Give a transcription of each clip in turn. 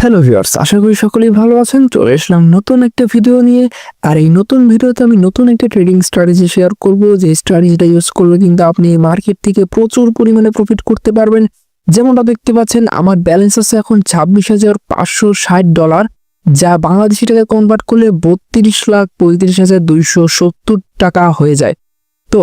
Hello viewers, আশা করি সকলেই ভালো আছেন। চলে আসলাম নতুন একটা ভিডিও নিয়ে। আর এই নতুন ভিডিওতে আমি নতুন একটা ট্রেডিং স্ট্র্যাটেজি শেয়ার করব, যে স্ট্র্যাটেজিটা ইউজ করলে কিন্তু আপনি মার্কেট থেকে প্রচুর পরিমাণে প্রফিট করতে পারবেন। যেমনটা দেখতে পাচ্ছেন, আমার ব্যালেন্স আছে এখন $26,560, যা বাংলাদেশি টাকায় কনভার্ট করলে 32,35,270 টাকা হয়ে যায়। তো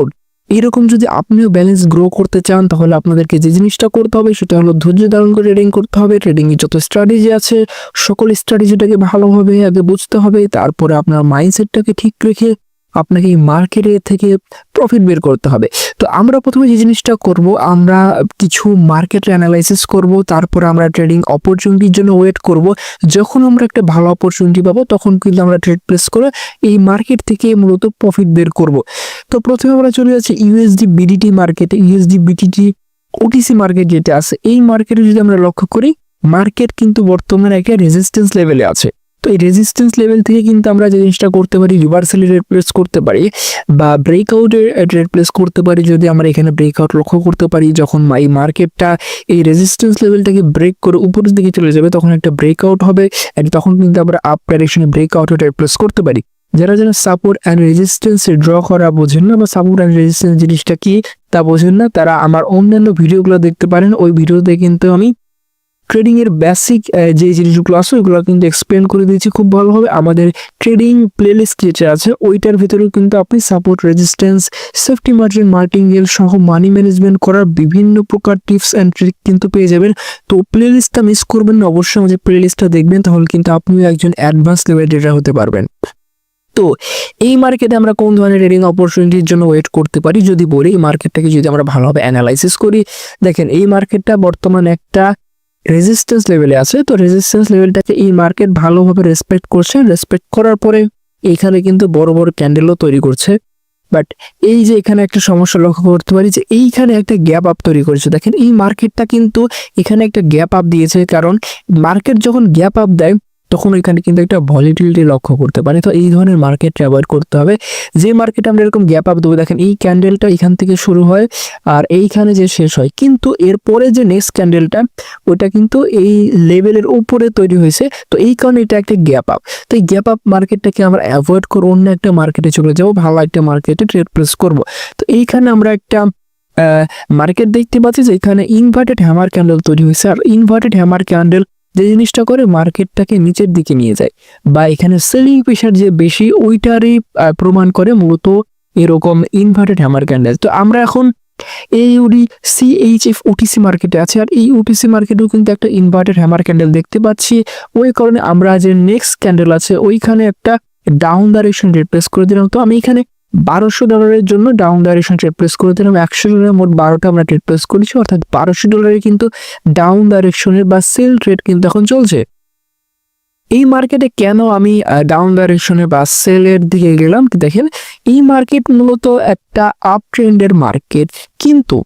এরকম যদি আপনিও ব্যালেন্স গ্রো করতে চান, তাহলে আপনাদেরকে যে জিনিসটা করতে হবে সেটা হলো ধৈর্য ধারণ করে ট্রেডিং করতে হবে। ট্রেডিং এর যত স্ট্র্যাটেজি আছে, সকল স্ট্র্যাটেজিটাকে ভালোভাবে আগে বুঝতে হবে। তারপরে আপনার মাইন্ডসেটটাকে ঠিক রেখে আপনাকে এই মার্কেটে থেকে প্রফিট বের করতে হবে। তো আমরা প্রথমে যে জিনিসটা করব, আমরা কিছু মার্কেট অ্যানালাইসিস করব, তারপরে আমরা ট্রেডিং অপরচুনিটির জন্য ওয়েট করব। যখন আমরা একটা ভালো অপরচুনিটি পাবো, তখন কিন্তু আমরা ট্রেড প্লেস করে এই মার্কেট থেকে মূলত প্রফিট বের করব। তো প্রথমে আমরা চলে যাচ্ছি ইউএসডি বিডিটি মার্কেটে। ইউএসডি বিডিটি ওটিসি মার্কেট যেটা আছে, এই মার্কেটে যদি আমরা লক্ষ্য করি, মার্কেট কিন্তু বর্তমানে একটা রেজিস্ট্যান্স লেভেলে আছে। তো এই রেজিস্ট্যান্স লেভেল থেকে কিন্তু আমরা যে জিনিসটা করতে পারি, রিভার্সালি ট্রেড প্লেস করতে পারি বা ব্রেকআউটের ট্রেড প্লেস করতে পারি। যদি আমরা এখানে ব্রেকআউট লক্ষ্য করতে পারি, যখন এই মার্কেটটা এই রেজিস্ট্যান্স লেভেলটাকে ব্রেক করে উপরের দিকে চলে যাবে, তখন একটা ব্রেকআউট হবে, তখন কিন্তু আমরা আপ ডাইরেকশনে ব্রেকআউটে ট্রেড প্লেস করতে পারি। যারা যারা সাপোর্ট অ্যান্ড রেজিস্ট্যান্স ড্র করা বোঝেন না, বা সাপোর্ট অ্যান্ড রেজিস্ট্যান্স জিনিসটা কি তা বোঝেন না, তারা আমার অন্যান্য ভিডিওগুলো দেখতে পারেন। ওই ভিডিওতে কিন্তু আমি ট্রেডিং এর বেসিক যে জিনিসগুলো আছে ওইগুলো কিন্তু এক্সপ্লেন করে দিয়েছি খুব ভালোভাবে। আমাদের ট্রেডিং প্লেলিস্ট যেটা আছে, ওইটার ভিতরেও কিন্তু আপনি support, resistance, safety margin, martingale সহ মানি ম্যানেজমেন্ট করার বিভিন্ন প্রকার টিপস অ্যান্ড ট্রিক কিন্তু পেয়ে যাবেন। তো প্লেলিস্টটা মিস করবেন না, অবশ্যই আমাদের প্লেলিস্টটা দেখবেন, তাহলে কিন্তু আপনিও একজন অ্যাডভান্স লেভেল ট্রেডার হতে পারবেন। তো এই মার্কেটে আমরা কোন ধরনের ট্রেডিং অপরচুনিটির জন্য ওয়েট করতে পারি যদি বলি, এই মার্কেটটাকে যদি আমরা ভালোভাবে অ্যানালাইসিস করি, দেখেন এই মার্কেটটা বর্তমানে একটা রেজিস্ট্যান্স লেভেলে আছে। তো রেজিস্ট্যান্স লেভেলটাকে এই মার্কেট ভালোভাবে রেসপেক্ট করছে। রেসপেক্ট করার পরে এইখানে কিন্তু বড় বড় ক্যান্ডেলও তৈরি করছে। বাট এই যে এখানে একটা সমস্যা লক্ষ্য করতে পারি, যে এইখানে একটা গ্যাপ আপ তৈরি করেছে। দেখেন এই মার্কেটটা কিন্তু এখানে একটা গ্যাপ আপ দিয়েছে, কারণ মার্কেট যখন গ্যাপ আপ দেয় তখন এখানে কিন্তু একটা ভলিটিলিটি লক্ষ্য করতে পারে। তো এই ধরনের মার্কেট অ্যাভয়েড করতে হবে। যে মার্কেটে আমরা এরকম গ্যাপ আপ দেবো, দেখেন এই ক্যান্ডেলটা এখান থেকে শুরু হয় আর এইখানে যে শেষ হয়, কিন্তু এরপরে যে নেক্সট ক্যান্ডেলটা ওটা কিন্তু এই লেভেলের উপরে তৈরি হয়েছে। তো এই কারণে এটা একটা গ্যাপ আপ। তো এই গ্যাপ আপ মার্কেটটাকে আমরা অ্যাভয়েড করে অন্য একটা মার্কেটে চলে যাবো, ভালো একটা মার্কেটে ট্রেড প্লেস করবো। তো এইখানে আমরা একটা মার্কেট দেখতে পাচ্ছি যে এখানে ইনভার্টেড হ্যামার ক্যান্ডেল তৈরি হয়েছে। আর ইনভার্টেড হ্যামার ক্যান্ডেল যে জিনিসটা করে মার্কেটটাকে নিচের দিকে নিয়ে যায়, বা এখানে সেলিং প্রেশার যে বেশি ওইটারই প্রমাণ করে মূলত এরকম ইনভার্টেড হ্যামার ক্যান্ডেল। তো আমরা এখন এইউডি সিএইচএফ ওটিসি মার্কেটে আছে, আর এই ওটিসি মার্কেটেও কিন্তু একটা ইনভার্টেড হ্যামার ক্যান্ডেল দেখতে পাচ্ছি। ওই কারণে আমরা যে নেক্সট ক্যান্ডেল আছে ওইখানে একটা ডাউন ডাইরেকশন রিপ্লেস করে দিলাম। তো আমি এখানে $1200 জন্য ডাউন ডাইরেকশন ট্রেড প্লেস করে দিলাম। $100 মোট 12টা আমরা ট্রেড প্লেস করেছি, অর্থাৎ $1200 কিন্তু ডাউন ডাইরেকশনের বা সেল ট্রেড কিন্তু এখন চলছে। এই মার্কেটে কেন আমি ডাউন ডাইরেকশনে বা সেলের দিকে গেলাম, দেখেন এই মার্কেট মূলত একটা আপ ট্রেন্ডের মার্কেট, কিন্তু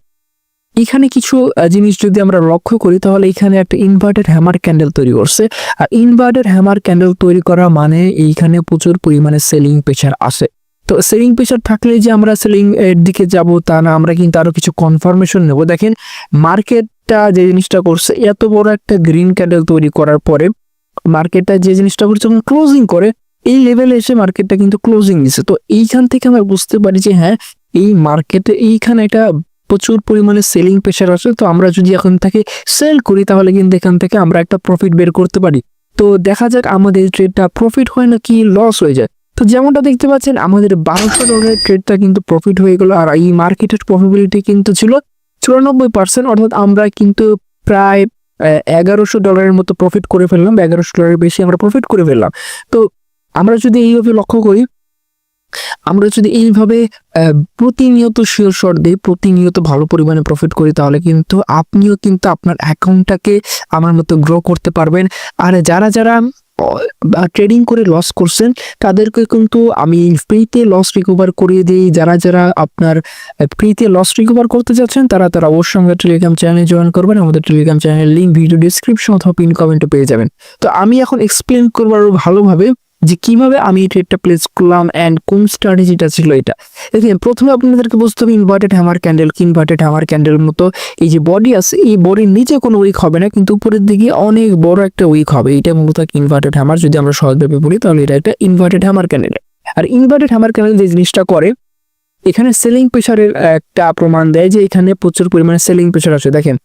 এখানে কিছু জিনিস যদি আমরা লক্ষ্য করি, তাহলে এখানে একটা ইনভার্টেড হ্যামার ক্যান্ডেল তৈরি করছে। আর ইনভার্টেড হ্যামার ক্যান্ডেল তৈরি করা মানে এইখানে প্রচুর পরিমাণে সেলিং প্রেশার আসে। তো সেলিং প্রেশার থাকলে যে আমরা সেলিং এর দিকে যাব তা না, আমরা কিন্তু আরো কিছু কনফার্মেশন নেব। দেখেন মার্কেটটা যে জিনিসটা করছে, এত বড় একটা গ্রিন ক্যান্ডেল তৈরি করার পরে মার্কেটটা যে জিনিসটা করছে যখন ক্লোজিং করে, এই লেভেলে এসে মার্কেটটা কিন্তু ক্লোজিং দিছে। তো এইখান থেকে আমরা বুঝতে পারি যে হ্যাঁ, এই মার্কেটে এইখানে একটা প্রচুর পরিমাণে সেলিং প্রেশার আছে। তো আমরা যদি এখন থেকে সেল করি, তাহলে কিন্তু এখান থেকে আমরা একটা প্রফিট বের করতে পারি। তো দেখা যাক আমাদের ট্রেডটা প্রফিট হয় না কি লস হয়ে যায়। তো যেমনটা দেখতে পাচ্ছেন, আমাদের $1200 ট্রেডটা কিন্তু প্রফিট হয়ে গেল। আর এই মার্কেটের প্রফিটেবিলিটি কিন্তু ছিল 94%, অর্থাৎ আমরা কিন্তু প্রায় $1100 মতো প্রফিট করে ফেললাম। $1100 বেশি আমরা প্রফিট করে ফেললাম। তো আমরা যদি এইভাবে লক্ষ্য করি, আমরা যদি এইভাবে প্রতিনিয়ত শিওর শট দিই, প্রতিনিয়ত ভালো পরিমাণে প্রফিট করি, তাহলে কিন্তু আপনিও কিন্তু আপনার অ্যাকাউন্টটাকে আমার মতো গ্রো করতে পারবেন। আর যারা যারা ট্রেডিং করে লস করছেন, তাদেরকে কিন্তু আমি ফ্রিতে লস রিকভার করিয়ে দিই। যারা যারা আপনার ফ্রিতে লস রিকভার করতে যাচ্ছেন, তারা অবশ্যই আমাদের টেলিগ্রাম চ্যানেলে জয়েন করবেন। আমাদের টেলিগ্রাম চ্যানেলের লিঙ্ক ভিডিও ডিসক্রিপশন অথবা পিন কমেন্টে পেয়ে যাবেন। তো আমি এখন এক্সপ্লেন করবো আরো ভালোভাবে যে কিভাবে আমি এই ট্রেডটা প্লেস করলাম অ্যান্ড কোন স্ট্র্যাটেজিটা ছিল এটা। দেখেন প্রথমে আপনাদেরকে বুঝতে হবে ইনভার্টেড হ্যামার ক্যান্ডেল কি ইনভার্টেড হ্যামার ক্যান্ডেল মতো এই যে বডি আছে এই বডির নিচে কোনো উইক হবে না, কিন্তু উপরের দিকে অনেক বড় একটা উইক হবে। এটা মূলত ইনভার্টেড হ্যামার, যদি আমরা সহজভাবে বলি তাহলে এটা একটা ইনভার্টেড হ্যামার ক্যান্ডেল। আর ইনভার্টেড হ্যামার ক্যান্ডেল যে জিনিসটা করে, এখানে সেলিং প্রেসারের একটা প্রমাণ দেয় যে এখানে প্রচুর পরিমাণে সেলিং প্রেসার আছে। দেখেন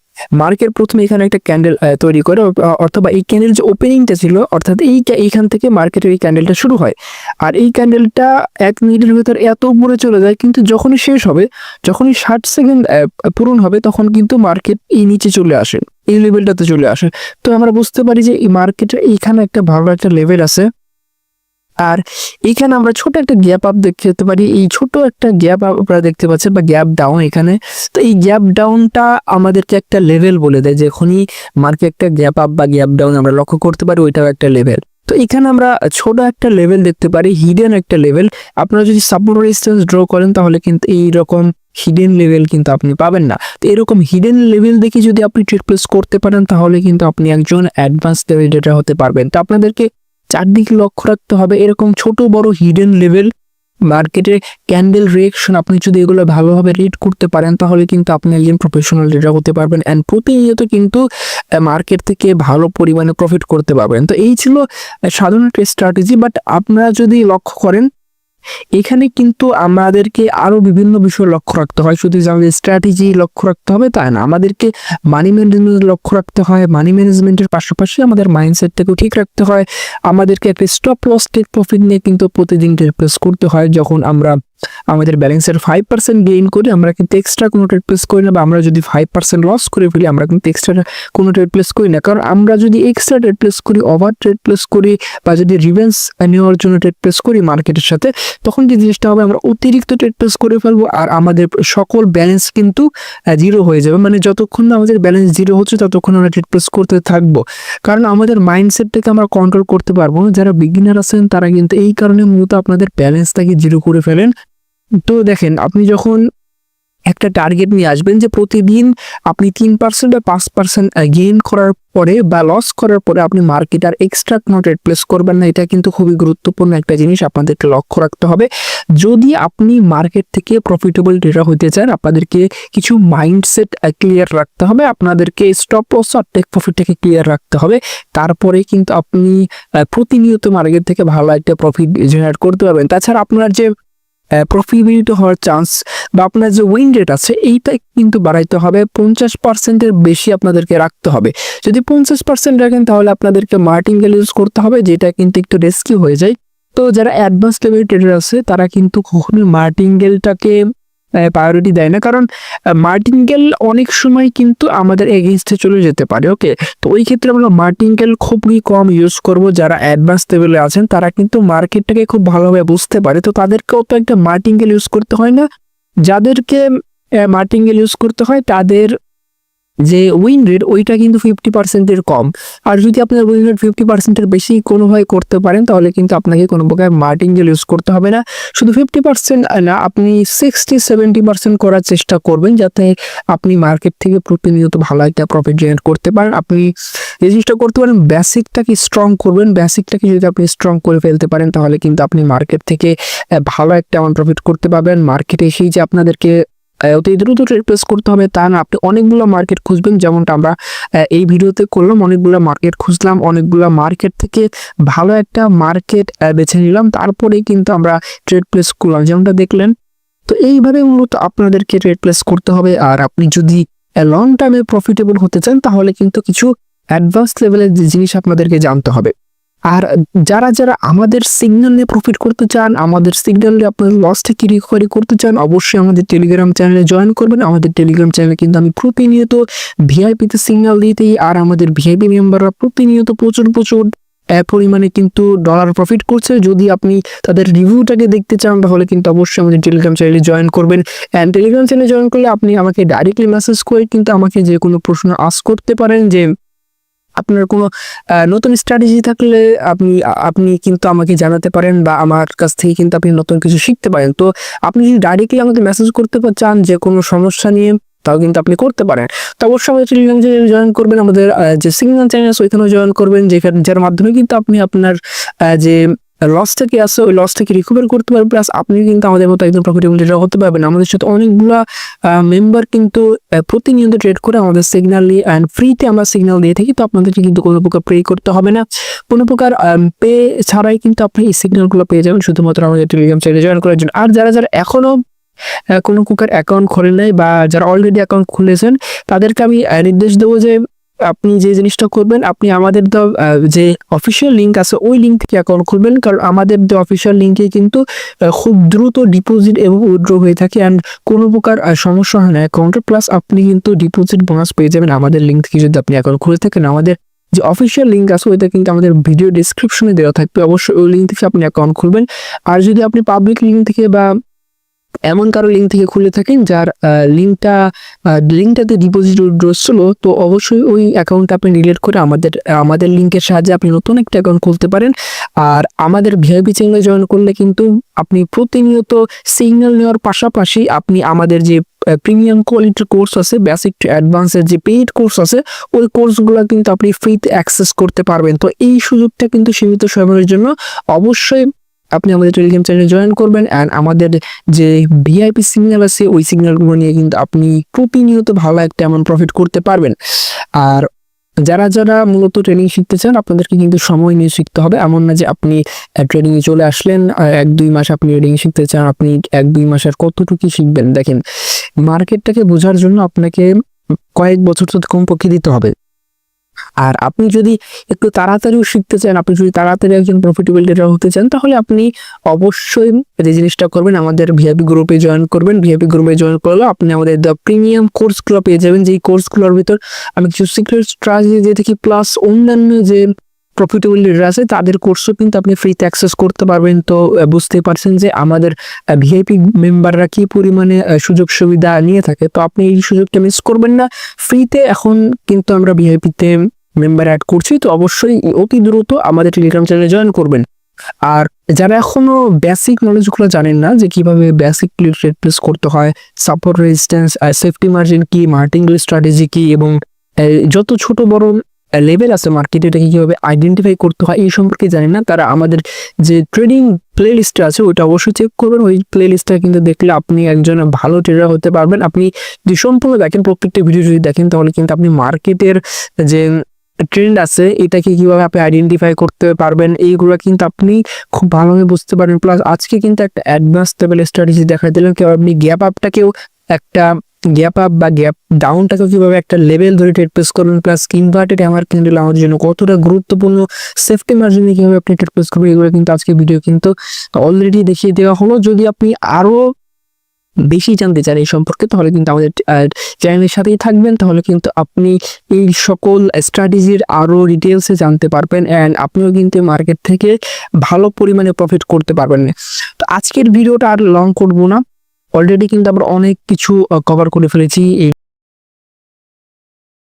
মার্কেট প্রথমে এখানে একটা ক্যান্ডেল তৈরি করে, অথবা এই ক্যান্ডেল যে ওপেনিংটা ছিল অর্থাৎ এইখান থেকে মার্কেটের এই ক্যান্ডেলটা শুরু হয়, আর এই ক্যান্ডেলটা 1 মিনিটের ভিতর এত উপরে চলে যায়, কিন্তু যখনই শেষ হবে, যখনই 60 সেকেন্ড পূরণ হবে, তখন কিন্তু মার্কেট এই নিচে চলে আসে, এই লেভেলটাতে চলে আসে। তো আমরা বুঝতে পারি যে এই মার্কেটের এইখানে একটা ভালো একটা লেভেল আছে। আর এখানে আমরা ছোট একটা গ্যাপ আপ দেখতে পারি, এই ছোট একটা গ্যাপ আপ আপনারা দেখতে পাচ্ছেন বা গ্যাপ ডাউন এখানে। তো এই গ্যাপ ডাউনটা আমাদেরকে একটা লেভেল বলে দেয়, যখনই মার্কেট একটা গ্যাপ আপ বা গ্যাপ ডাউন আমরা লক্ষ্য করতে পারি, ওইটাও একটা লেভেল। তো এখানে আমরা ছোট একটা লেভেল দেখতে পারি, হিডেন একটা লেভেল। আপনারা যদি সাপোর্ট রেজিস্ট্যান্স ড্র করেন তাহলে কিন্তু এইরকম হিডেন লেভেল কিন্তু আপনি পাবেন না। তো এরকম হিডেন লেভেল দেখে যদি আপনি ট্রেড প্লেস করতে পারেন তাহলে কিন্তু আপনি একজন অ্যাডভান্স লেভেল ট্রেডার হতে পারবেন। তো আপনাদেরকে চারদিকে লক্ষ্য রাখতে হবে এরকম ছোট বড় হিডেন লেভেল, মার্কেটের ক্যান্ডেল রিয়েকশন, আপনি যদি এগুলো ভালোভাবে রিড করতে পারেন তাহলে কিন্তু আপনি একজন প্রফেশনাল ট্রেডার হতে পারবেন অ্যান্ড প্রতিনিয়ত কিন্তু মার্কেট থেকে ভালো পরিমাণে প্রফিট করতে পারবেন। তো এই ছিল সাধারণ ট্রেড স্ট্র্যাটেজি। বাট আপনারা যদি লক্ষ্য করেন এখানে কিন্তু আমাদেরকে আরো বিভিন্ন বিষয় লক্ষ্য রাখতে হয়, শুধু যে আমাদের স্ট্র্যাটেজি লক্ষ্য রাখতে হবে তাই না, আমাদেরকে মানি ম্যানেজমেন্ট লক্ষ্য রাখতে হয়। মানি ম্যানেজমেন্টের পাশাপাশি আমাদের মাইন্ডসেটটাকেও ঠিক রাখতে হয়। আমাদেরকে একটা স্টপ লস টেক প্রফিট নিয়ে কিন্তু প্রতিদিন ট্রেড প্লেস করতে হয়। যখন আমরা আমাদের ব্যালেন্সের 5% গেইন করি আমরা কিন্তু এক্সট্রা কোনো ট্রেড প্লেস করি না, বা আমরা যদি 5% লস করে ফেলি আমরা কিন্তু এক্সট্রা কোনো ট্রেড প্লেস করি না। কারণ আমরা যদি এক্সট্রা ট্রেড প্লেস করি, ওভার ট্রেড প্লেস করি, বা যদি রিভেন্স নেওয়ার জন্য ট্রেড প্লেস করি মার্কেটের সাথে, তখন যে জিনিসটা হবে আমরা অতিরিক্ত ট্রেড প্লেস করে ফেলবো আর আমাদের সকল ব্যালেন্স কিন্তু জিরো হয়ে যাবে। মানে যতক্ষণ না আমাদের ব্যালেন্স জিরো হচ্ছে ততক্ষণ আমরা ট্রেড প্লেস করতে থাকবো, কারণ আমাদের মাইন্ডসেটটাকে আমরা কন্ট্রোল করতে পারবো না। যারা বিগিনার আছেন তারা কিন্তু এই কারণে মূলত আপনাদের ব্যালেন্সটাকে জিরো করে ফেলেন। তো দেখেন আপনি যখন একটা টার্গেট নিয়ে আসবেন যে প্রতিদিন আপনি 3% বা 5% গেইন করার পরে বা লস করার পরে আপনি মার্কেট আর এক্সট্রা কোনো ট্রেড প্লেস করবেন না, এটা কিন্তু খুবই গুরুত্বপূর্ণ একটা জিনিস, আপনাদেরকে লক্ষ্য রাখতে হবে। যদি আপনি মার্কেট থেকে প্রফিটেবল ট্রেডার হতে চান আপনাদেরকে কিছু মাইন্ডসেট ক্লিয়ার রাখতে হবে, আপনাদেরকে স্টপ লস আর টেক প্রফিটটাকে ক্লিয়ার রাখতে হবে। তারপরে কিন্তু আপনি প্রতিনিয়ত মার্কেট থেকে ভালো একটা প্রফিট জেনারেট করতে পারবেন। তাছাড়া আপনার যে প্রফিটেবিলিটি হওয়ার চান্স বা আপনার যে উইন রেট আছে এইটা কিন্তু বাড়াইতে হবে, 50%-এর বেশি আপনাদেরকে রাখতে হবে। যদি 50% রাখেন তাহলে আপনাদেরকে মার্টিঙ্গেল ইউজ করতে হবে, যেটা কিন্তু একটু রিস্কি হয়ে যায়। তো যারা অ্যাডভান্স লেভেল ট্রেডার আছে তারা কিন্তু কখনোই মার্টিঙ্গেলটাকে প্রায়োরিটি দেয় না, কারণ মার্টিঙ্গেল অনেক সময় কিন্তু আমাদের এগেইনস্টে চলে যেতে পারে। ওকে, তো ওই ক্ষেত্রে আমরা মার্টিঙ্গেল খুবই কম ইউজ করব। যারা অ্যাডভান্স লেভেলে আছেন তারা কিন্তু মার্কেটটাকে খুব ভালোভাবে বুঝতে পারে, তো তাদেরকেও তো একটা মার্টিঙ্গেল ইউজ করতে হয় না। যাদেরকে মার্টিঙ্গেল ইউজ করতে হয় তাদের যে উইন রেট ওইটা কিন্তু 50%-এর কম। আর যদি আপনার উইন রেট 50%-এর বেশি কোনোভাবে করতে পারেন তাহলে কিন্তু আপনাকে কোনো প্রকার মার্টিঙ্গেল ইউজ করতে হবে না। শুধু 50% না, আপনি 60-70% করার চেষ্টা করবেন যাতে আপনি মার্কেট থেকে প্রতিনিয়ত ভালো একটা প্রফিট জেনারেট করতে পারেন। আপনি যে জিনিসটা করতে পারেন বেসিকটাকে স্ট্রং করবেন, বেসিকটাকে যদি আপনি স্ট্রং করে ফেলতে পারেন তাহলে কিন্তু আপনি মার্কেট থেকে ভালো একটা অ্যামাউন্ট প্রফিট করতে পারবেন। মার্কেটে এসেই যে আপনাদেরকে অতি দ্রুত ট্রেড প্লেস করতে হবে তা না, আপনি অনেকগুলো মার্কেট খুঁজবেন, যেমনটা আমরা এই ভিডিওতে করলাম। অনেকগুলো মার্কেট খুঁজলাম, অনেকগুলো মার্কেট থেকে ভালো একটা মার্কেট বেছে নিলাম, তারপরেই কিন্তু আমরা ট্রেড প্লেস করলাম, যেমনটা দেখলেন। তো এইভাবে মূলত আপনাদেরকে ট্রেড প্লেস করতে হবে। আর আপনি যদি লং টাইমে প্রফিটেবল হতে চান তাহলে কিন্তু কিছু অ্যাডভান্স লেভেলের জিনিস আপনাদেরকে জানতে হবে। আর যারা যারা আমাদের সিগন্যাল নিয়ে প্রফিট করতে চান, আমাদের সিগন্যাল নিয়ে আপনার লসটাকে রিকভারি করতে চান, অবশ্যই আমাদের টেলিগ্রাম চ্যানেলে জয়েন করবেন। আমাদের টেলিগ্রাম চ্যানেলে কিন্তু আমি প্রতিনিয়ত ভিআইপিতে সিগন্যাল দিতেই, আর আমাদের ভিআইপি মেম্বাররা প্রতিনিয়ত প্রচুর পরিমাণে কিন্তু ডলার প্রফিট করছে। যদি আপনি তাদের রিভিউটাকে দেখতে চান তাহলে কিন্তু অবশ্যই আমাদের টেলিগ্রাম চ্যানেলে জয়েন করবেন। অ্যান্ড টেলিগ্রাম চ্যানেলে জয়েন করলে আপনি আমাকে ডাইরেক্টলি মেসেজ করে কিন্তু আমাকে যে কোনো প্রশ্ন আস্ক করতে পারেন, যে আপনার কোনো নতুন স্ট্র্যাটেজি থাকলে আপনি কিন্তু আমাকে জানাতে পারেন, বা আমার কাছ থেকে কিন্তু আপনি নতুন কিছু শিখতে পারেন। তো আপনি যদি ডাইরেক্টলি আমাকে মেসেজ করতে চান যে কোনো সমস্যা নিয়ে, তাও কিন্তু আপনি করতে পারেন। তো অবশ্যই আমাদের টেলিগ্রাম চ্যানেলে জয়েন করবেন, আমাদের যে সিগন্যাল চ্যানেল আছে ওইখানেও জয়েন করবেন, যার মাধ্যমে কিন্তু আপনি আপনার যে লসটাকে আছে ওই লসটাকে রিকভার করতে পারবেন, প্লাস আপনি কিন্তু আমাদের মতো একদম প্রফিটেবল ট্রেডার হতে পারবেন। আমাদের সাথে অনেকগুলা মেম্বার কিন্তু প্রতিনিয়ত ট্রেড করে আমাদের সিগন্যাল অ্যান্ড ফ্রিতে আমরা সিগন্যাল দিয়ে থাকি। তো আপনাদেরকে কিন্তু কোনো প্রকার পে করতে হবে না, কোনো প্রকার পে ছাড়াই কিন্তু আপনি এই সিগন্যালগুলো পেয়ে যাবেন শুধুমাত্র আমাদের টেলিগ্রাম চ্যানেলে জয়েন করার জন্য। আর যারা এখনো কোনো প্রকার অ্যাকাউন্ট খোলেন নাই বা যারা অলরেডি অ্যাকাউন্ট খুলেছেন তাদেরকে আমি নির্দেশ দেবো যে আপনি যে জিনিসটা করবেন, আপনি আমাদের যে অফিসিয়াল লিঙ্ক আছে ওই লিঙ্ক থেকে অ্যাকাউন্ট খুলবেন, কারণ আমাদের যে অফিসিয়াল লিঙ্কে কিন্তু খুব দ্রুত ডিপোজিট এবং উইথড্র হয়ে থাকে অ্যান্ড কোনো প্রকার সমস্যা হয় না অ্যাকাউন্টে। প্লাস আপনি কিন্তু ডিপোজিট বোনাস পেয়ে যাবেন আমাদের লিঙ্ক থেকে যদি আপনি অ্যাকাউন্ট খুলে থাকেন। আমাদের যে অফিসিয়াল লিঙ্ক আছে ওইটা কিন্তু আমাদের ভিডিও ডিসক্রিপশনে দেওয়া থাকবে, অবশ্যই ওই লিঙ্ক থেকে আপনি অ্যাকাউন্ট খুলবেন। আর যদি আপনি পাবলিক লিঙ্ক থেকে বা এমন কারো লিঙ্ক থেকে খুলে থাকেন যার লিঙ্কটাতে ডিপোজিট উইথড্র ছিল, তো অবশ্যই ওই অ্যাকাউন্টটা আপনি ডিলিট করে আমাদের লিঙ্কের সাহায্যে আপনি নতুন একটা অ্যাকাউন্ট খুলতে পারেন। আর আমাদের ভিআইপি চ্যানেলে জয়েন করলে কিন্তু আপনি প্রতিনিয়ত সিগন্যাল নেওয়ার পাশাপাশি আপনি আমাদের যে প্রিমিয়াম কোয়ালিটির কোর্স আছে, বেসিক টু অ্যাডভান্সের যে পেইড কোর্স আছে ওই কোর্সগুলো কিন্তু আপনি ফ্রিতে অ্যাক্সেস করতে পারবেন। তো এই সুযোগটা কিন্তু সীমিত সময়ের জন্য, অবশ্যই আপনি আমাদের টেলিগ্রাম চ্যানেলে জয়েন করবেন অ্যান্ড আমাদের যে ভিআইপি সিগন্যাল আছে ওই সিগন্যালগুলো নিয়ে কিন্তু আপনি প্রতিনিয়ত ভালো একটা এমন প্রফিট করতে পারবেন। আর যারা মূলত ট্রেনিং শিখতে চান আপনাদেরকে কিন্তু সময় নিয়ে শিখতে হবে, এমন না যে আপনি ট্রেনিংয়ে চলে আসলেন 1-2 মাস আপনি ট্রেনিং শিখতে চান, আপনি 1-2 মাসের কতটুকু শিখবেন। দেখেন, মার্কেটটাকে বোঝার জন্য আপনাকে কয়েক বছর তো কমপক্ষে দিতে হবে। আর আপনি যদি একটু তাড়াতাড়িও শিখতে চান, আপনি যদি তাড়াতাড়ি একজন প্রফিটেবল ট্রেডার হতে চান, তাহলে আপনি অবশ্যই যে জিনিসটা করবেন আমাদের ভিআইপি গ্রুপে জয়েন করবেন। ভিআইপি গ্রুপে জয়েন করলে আপনি আমাদের প্রিমিয়াম কোর্সগুলো পেয়ে যাবেন, যেই কোর্সগুলোর ভিতর আমি কিছু সিক্রেট স্ট্র্যাটেজি দিয়ে থাকি, প্লাস অন্যান্য যে প্রফিটেবল ট্রেডার আছে তাদের কোর্সও কিন্তু আপনি ফ্রিতে অ্যাক্সেস করতে পারবেন। তো বুঝতেই পারছেন যে আমাদের ভিআইপি মেম্বাররা কি পরিমাণে সুযোগ সুবিধা নিয়ে থাকে। তো আপনি এই সুযোগটা মিস করবেন না। ফ্রিতে এখন কিন্তু আমরা ভিআইপিতে মেম্বার অ্যাড করছি, তো অবশ্যই অতি দ্রুত আমাদের টেলিগ্রাম চ্যানেলে জয়েন করবেন। আর যারা এখনো বেসিক নলেজগুলো জানেন না যে কিভাবে বেসিক ট্রেড প্লেস করতে হয়, সাপোর্ট রেজিস্ট্যান্স, সেফটি মার্জিন কি, মার্কেটিং স্ট্র্যাটেজি কি, এবং যত ছোট বড় লেভেল আছে মার্কেটে এটাকে কিভাবে আইডেন্টিফাই করতে হয় এই সম্পর্কে জানেন না, তারা আমাদের যে ট্রেডিং প্লে লিস্টটা আছে ওইটা অবশ্যই চেক করবেন। ওই প্লে লিস্টটা কিন্তু দেখলে আপনি একজন ভালো ট্রেডার হতে পারবেন। আপনি যদি সম্পূর্ণ দেখেন, প্রত্যেকটা ভিডিও যদি দেখেন, তাহলে কিন্তু আপনি মার্কেটের যে ট্রেন্ড আছে এটাকে কিভাবে আপনি আইডেন্টিফাই করতে পারবেন এইগুলো কিন্তু আপনি খুব ভালোভাবে বুঝতে পারবেন। প্লাস আজকে কিন্তু একটা অ্যাডভান্স লেভেল স্ট্র্যাটেজি দেখা দিলাম, কেউ আপনি গ্যাপ আপটাকেও একটা গ্যাপ আপ বা গ্যাপ ডাউনটাকেও কিভাবে একটা লেভেল ধরে ট্রেড প্লেস করবেন, প্লাস ইনভার্টেড হ্যামার ক্যান্ডেল আমাদের জন্য কতটা গুরুত্বপূর্ণ, সেফটি মার্জিনে কিভাবে আপনি ট্রেড প্লেস করবেন, এগুলো কিন্তু আজকে ভিডিও কিন্তু অলরেডি দেখিয়ে দেওয়া হলো। যদি আপনি আরো বেশি জানতে চান এই সম্পর্কে তাহলে কিন্তু আমাদের চ্যানেলের সাথেই থাকবেন, তাহলে কিন্তু আপনি এই সকল স্ট্র্যাটেজির আরো ডিটেলসে জানতে পারবেন অ্যান্ড আপনিও কিন্তু মার্কেট থেকে ভালো পরিমাণে প্রফিট করতে পারবেন। তো আজকের ভিডিওটা আর লং করবো না, অলরেডি কিন্তু আমরা অনেক কিছু কভার করে ফেলেছি।